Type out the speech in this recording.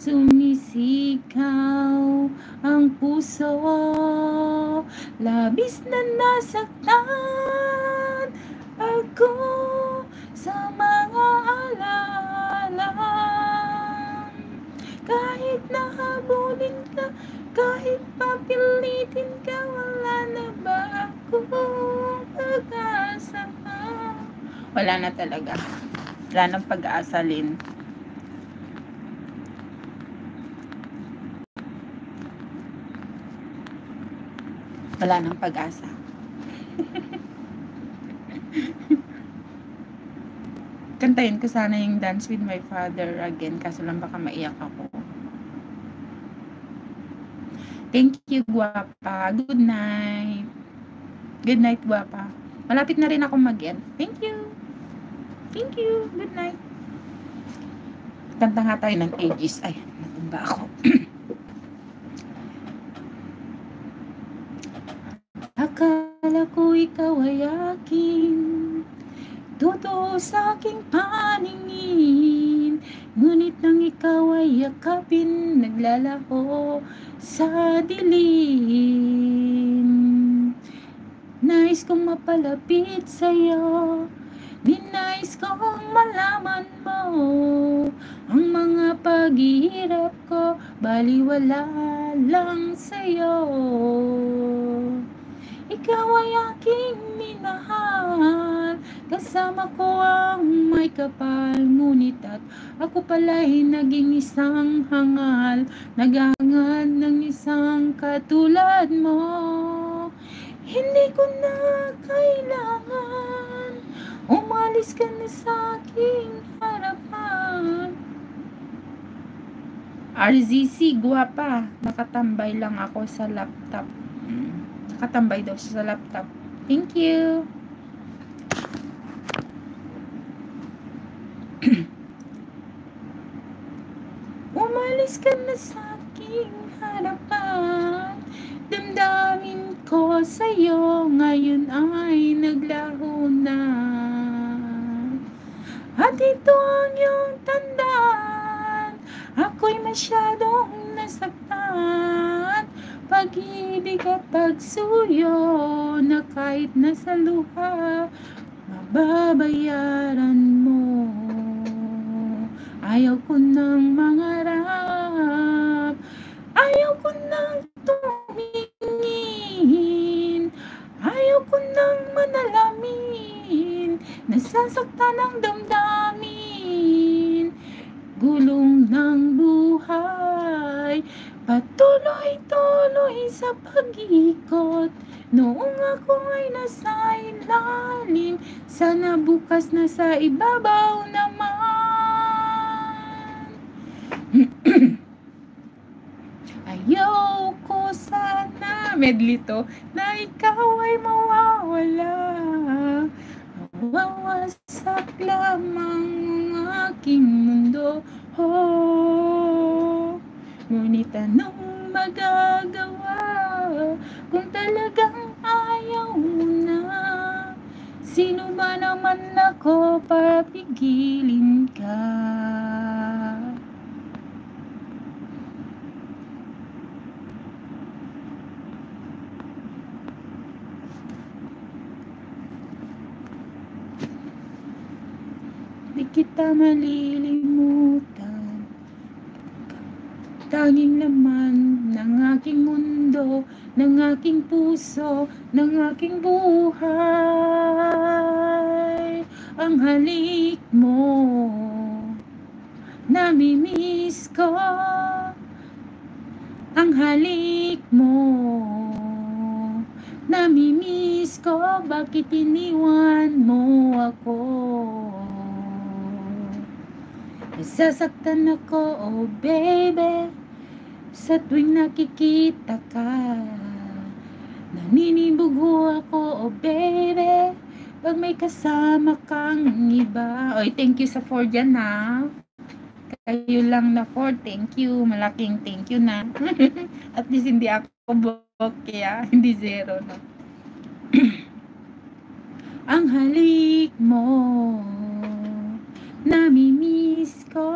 sumisigaw ang puso, labis na nasaktan ako sa mga alaala. Kahit nahabulin ka, kahit papilitin ka, wala na ba akong pag-asa? Wala na talaga. Wala nang pag-asa, Lynn. Wala nang pag-asa. Kantayin ko sana yung Dance with My Father again, kaso lang baka maiyak ako. Thank you, Guapa. Good night. Good night, Guapa. Malapit na rin ako mag-end. Thank you. Thank you. Good night. Kanta nga tayo ng Aegis. Ay, natumba ako. Akala ko ikaw ay akin, totoo sa aking paningin, ngunit nang ikaw ay yakapin, naglalaho sa dilim. Nais kong mapalapit sa'yo, ninais kong malaman mo ang mga paghihirap ko, baliwala lang sa'yo. Ikaw ay aking minahal, kasama ko ang may kapal, ngunit at ako pala'y naging isang hangal, naghahangad ng isang katulad mo. Hindi ko na kailangan, umalis ka na sa aking harapan. RZC, Guapa, nakatambay lang ako sa laptop. Nakatambay daw siya sa laptop. Thank you. Umalis ka na sa aking harapan, damdamin ko sa'yo ngayon ay naglaho na. At ito ang iyong tandaan, ako'y masyadong nasaktan, pag-ibig at pagsuyo na kahit nasa luha, mababayaran mo. Ayaw ko nang mangarap, ayaw ko nang tumingin, ayaw ko nang manalamin, nasasaktan ang damdamin, gulong ng buhay, patuloy-tuloy sa pag-ikot. Noong ako ay nasa ilalim, sana bukas na sa ibabaw naman. Ayaw ko sana, medley to, na ikaw ay mawawala, mawawasak lamang ang aking mundo. Ngunit anong magagawa kung talagang ayaw mo na? Sino ba naman ako para pigilin ka? Di kita malilimutan, tanging laman ng aking mundo, ng aking puso, ng aking buhay, ang halik mo, namimiss ko, ang halik mo, namimiss ko, bakit iniwan mo ako? Nasasaktan ako, oh baby, sa tuwing nakikita ka. Naninibugo ako, oh baby, pag may kasama kang iba. Oy, thank you sa 4 dyan, ha. Kayo lang na 4, thank you. Malaking thank you na. At least hindi ako bokeh, ha. Hindi 0, no. Ang halik mo, namimiss ko,